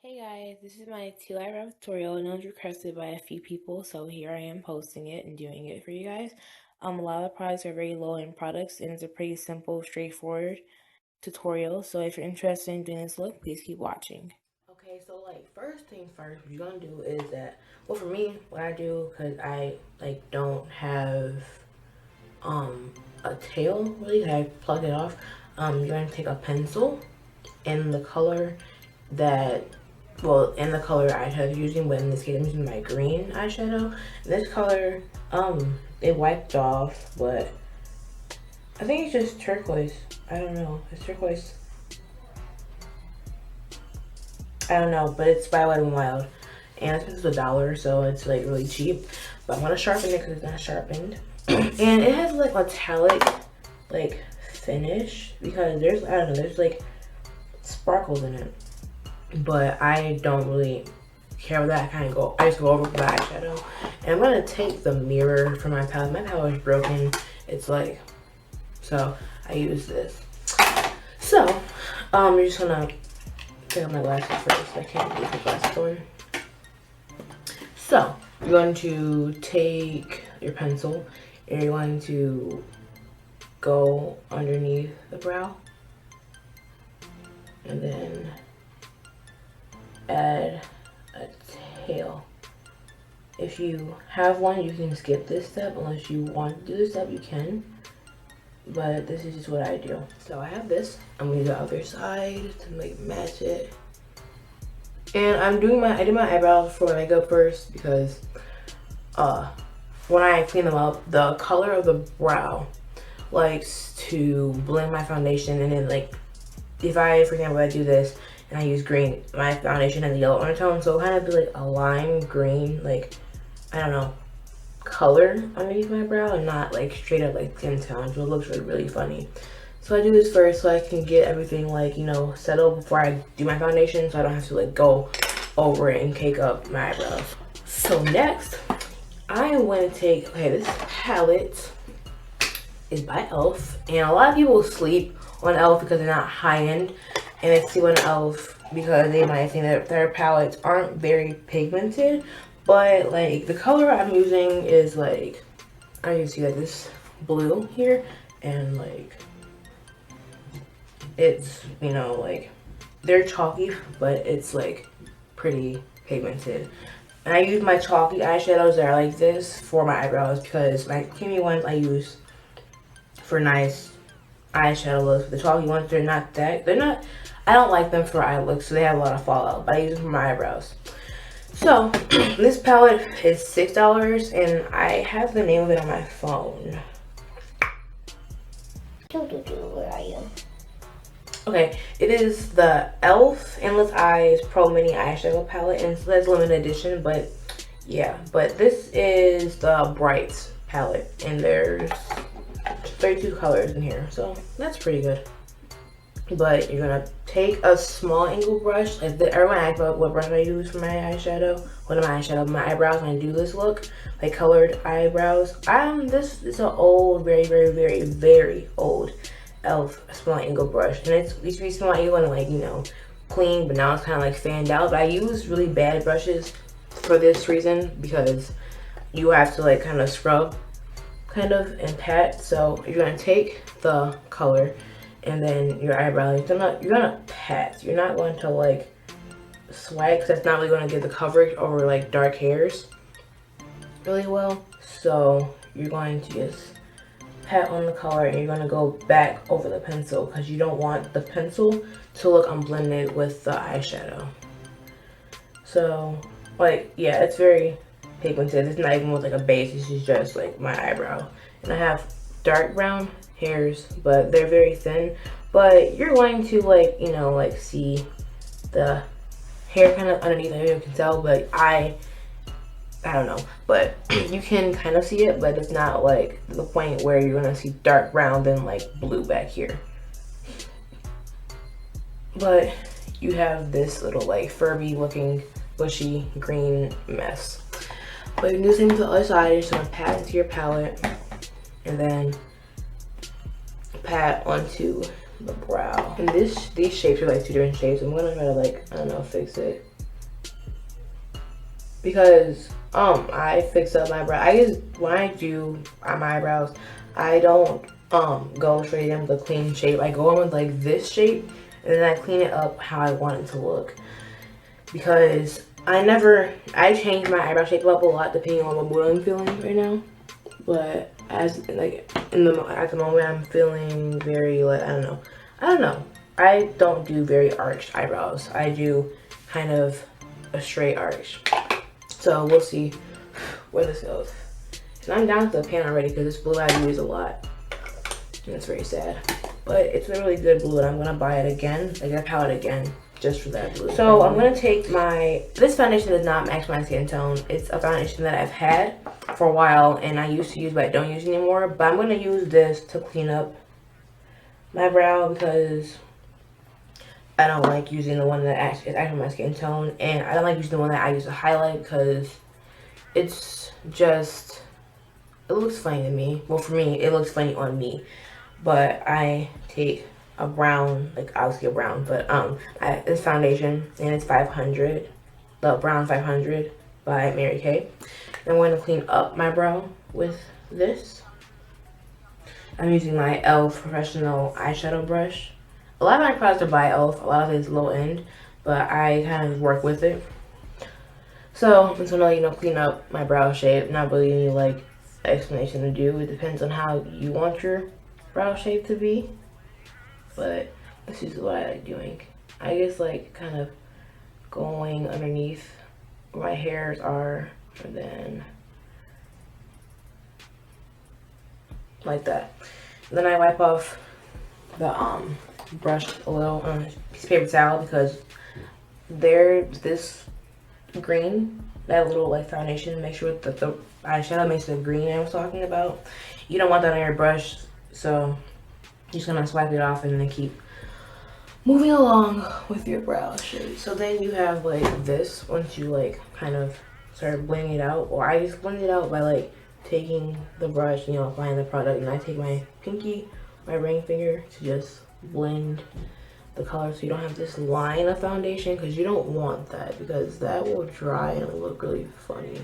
Hey guys, this is my Teal Eyebrow tutorial and it was requested by a few people, so here I am posting it and doing it for you guys. A lot of the products are very low end products and it's a pretty simple, straightforward tutorial. So if you're interested in doing this look, please keep watching. Okay, so first thing first, what you're gonna do is that, well, for me, what I do, because I don't have a tail really, I plugged it off. You're gonna take a pencil in the color that, well, in the color eyeshadow using, but in this case I'm using my green eyeshadow. This color, it wiped off, but I think it's just turquoise. I don't know, it's turquoise. I don't know, but it's by Wet n Wild, and this is $1, so it's really cheap. But I'm gonna sharpen it because it's not sharpened, and it has metallic finish because there's, I don't know, there's sparkles in it. But I don't really care about that. I just go over with the eyeshadow. And I'm gonna take the mirror from my palette. My palette is broken. It's so I use this. So, you're just gonna take off my glasses first. I can't leave the glasses on. So, you're going to take your pencil and you're going to go underneath the brow. And then add a tail. If you have one, you can skip this step. Unless you want to do this step, you can. But this is just what I do. So I have this. I'm gonna do the other side to match it. And I did my eyebrows for my makeup first because when I clean them up, the color of the brow likes to blend my foundation, and then if I, for example, I do this and I use green, my foundation has a yellow undertone, so it kind of be a lime green, I don't know, color underneath my brow, and not straight up skin tone, so it looks really funny. So I do this first so I can get everything settled before I do my foundation, so I don't have to go over it and cake up my eyebrows. So next, I am going to take, this palette is by e.l.f, and a lot of people sleep on e.l.f because they're not high-end, and they sleep on e.l.f because they might think that their palettes aren't very pigmented. But the color I'm using is I can see this blue here, and it's, they're chalky, but it's pretty pigmented. And I use my chalky eyeshadows that are like this for my eyebrows because my creamy ones I use for nice eyeshadow looks. The chalky ones, they're not, I don't like them for eye looks, so they have a lot of fallout, but I use them for my eyebrows. So this palette is $6, and I have the name of it on my phone. Where are you? Okay, it is the e.l.f. Endless Eyes Pro Mini Eyeshadow Palette, and so that's limited edition, but yeah. But this is the Brights palette, and there's 32 colors in here, so that's pretty good. But you're gonna take a small angle brush. Everyone asks about what brush I use for my eyeshadow. My eyebrows when I do this look, colored eyebrows. This is an old, very old e.l.f. small angle brush, and it used to be small angle and clean, but now it's kind of fanned out. But I use really bad brushes for this reason because you have to kind of scrub, and pat. So you're gonna take the color, and then your eyebrow, you're gonna pat. You're not going to swipe, because that's not really going to give the coverage over dark hairs really well. So you're going to just pat on the color, and you're going to go back over the pencil because you don't want the pencil to look unblended with the eyeshadow. So yeah, it's very pigmented. It's not even with a base, this is just my eyebrow. And I have dark brown hairs, but they're very thin. But you're going to see the hair kind of underneath. I don't know if you can tell, but I don't know, but you can kind of see it, but it's not the point where you're gonna see dark brown then blue back here. But you have this little Furby looking bushy green mess. But you can do the same to the other side. You're just gonna pat into your palette and then pat onto the brow. And these shapes are two different shapes. I'm gonna try to I don't know, fix it. because I fix up my brow. I just, when I do my eyebrows, I don't go straight in with a clean shape. I go in with like this shape, and then I clean it up how I want it to look. Because I change my eyebrow shape up a lot depending on what mood I'm feeling right now. But as like at the moment, I'm feeling very like I don't know. I don't do very arched eyebrows. I do kind of a straight arch. So we'll see where this goes. And I'm down to the pan already because this blue I use a lot. And it's very sad. But it's a really good blue and I'm gonna buy it again. Like I palette again just for that blue. So I'm gonna take this foundation does not match my skin tone. It's a foundation that I've had for a while and I used to use but I don't use anymore. But I'm gonna use this to clean up my brow because I don't like using the one that is actually my skin tone, and I don't like using the one that I use to highlight because it's just, it looks funny to me. Well, for me, it looks funny on me, but I take a brown, like obviously a brown, but this foundation, and it's 500, the brown 500 by Mary Kay. And I'm going to clean up my brow with this. I'm using my e.l.f. professional eyeshadow brush. A lot of my products are by e.l.f. A lot of it is low end, but I kind of work with it. So I'm just gonna, clean up my brow shape. Not really any like explanation to do. It depends on how you want your brow shape to be. But this is what I like doing. I just like kind of going underneath where my hairs are, and then like that. And then I wipe off the brush a little on a piece of paper towel because this green, that little like foundation, make sure that the eyeshadow makes the green I was talking about. You don't want that on your brush, so you're just gonna swipe it off and then keep moving along with your brow shape. So then you have like this once you like kind of start blending it out, or I just blend it out by like taking the brush, applying the product, and I take my pinky, my ring finger to just blend the color so you don't have this line of foundation, because you don't want that because that will dry and it'll look really funny.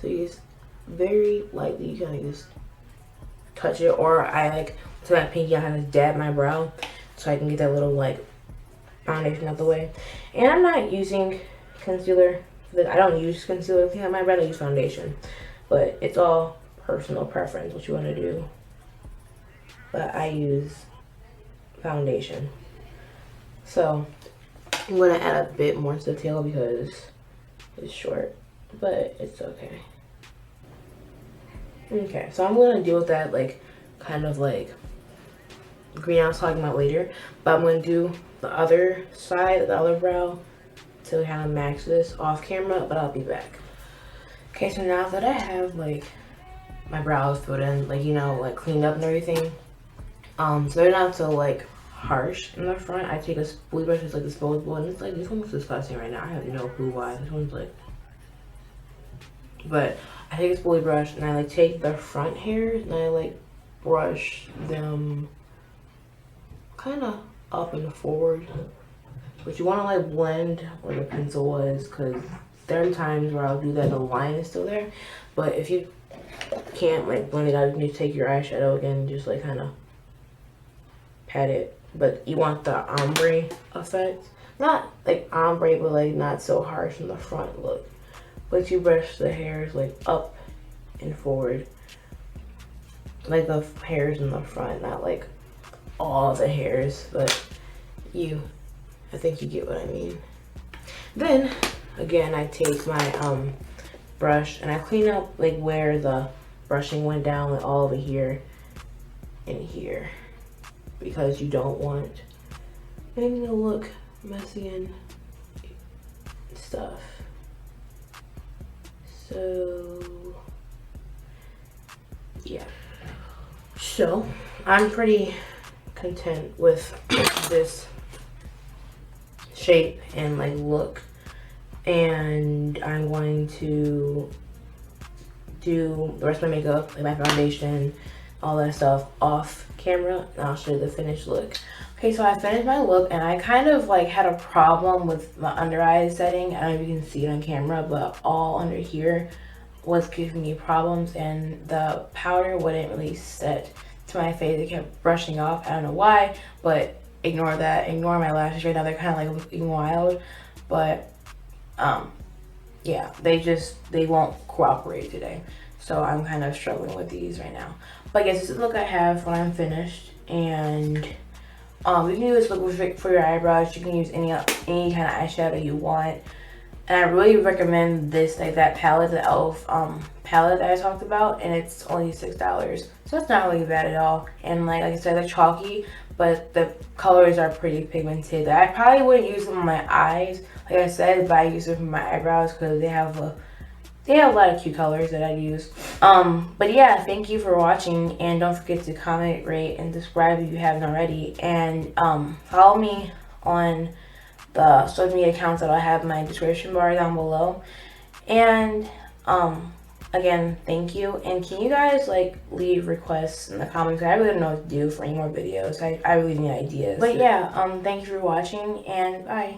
So you just very lightly kind of just touch it, or I like to my pinky I kind of dab my brow so I can get that little like foundation out the way. And I'm not using concealer. I don't use concealer to clean up my brow. I use foundation, but it's all personal preference what you want to do. But I use foundation. So I'm gonna add a bit more to the tail because it's short, but it's okay. Okay, so I'm gonna deal with that like kind of like green I was talking about later, but I'm gonna do the other side, the other brow, to kind of match this off camera, but I'll be back. Okay, so now that I have like my brows filled in, like like cleaned up and everything, so they're not so like harsh in the front, I take a spoolie brush, it's like disposable, and it's like, this one looks disgusting right now. I have no clue why. This one's like, but I take a spoolie brush and I like take the front hairs and I like brush them kind of up and forward. But you want to like blend where the pencil was, because there are times where I'll do that, the line is still there. But if you can't like blend it out, you can just take your eyeshadow again and just like kind of pat it. But you want the ombre effect, not like ombre, but like not so harsh in the front look. But you brush the hairs like up and forward, like the hairs in the front, not like all the hairs, but I think you get what I mean. Then again, I take my brush and I clean up like where the brushing went down, like all over here and here, because you don't want anything to look messy and stuff. So yeah, so I'm pretty content with this shape and like look, and I'm going to do the rest of my makeup, like my foundation, all that stuff off camera, and I'll show you the finished look. Okay, so I finished my look, and I kind of like had a problem with my under eye setting. I don't know if you can see it on camera, but all under here was giving me problems, and the powder wouldn't really set to my face. It kept brushing off. I don't know why, but ignore that. Ignore my lashes right now. They're kind of like looking wild, but yeah, they won't cooperate today. So I'm kind of struggling with these right now. But yes, this is the look I have when I'm finished. And you can use this look for your eyebrows. You can use any kind of eyeshadow you want. And I really recommend this, like that palette, the e.l.f. Palette that I talked about, and it's only $6. So that's not really bad at all. And like I said, they're chalky, but the colors are pretty pigmented. I probably wouldn't use them on my eyes, like I said, but I use them for my eyebrows because they have a lot of cute colors that I use. But yeah, thank you for watching, and don't forget to comment, rate, and subscribe if you haven't already. And follow me on the social media accounts that I have in my description bar down below. And again, thank you. And can you guys like leave requests in the comments? I really don't know what to do for any more videos. I really need ideas. But yeah, thank you for watching, and bye.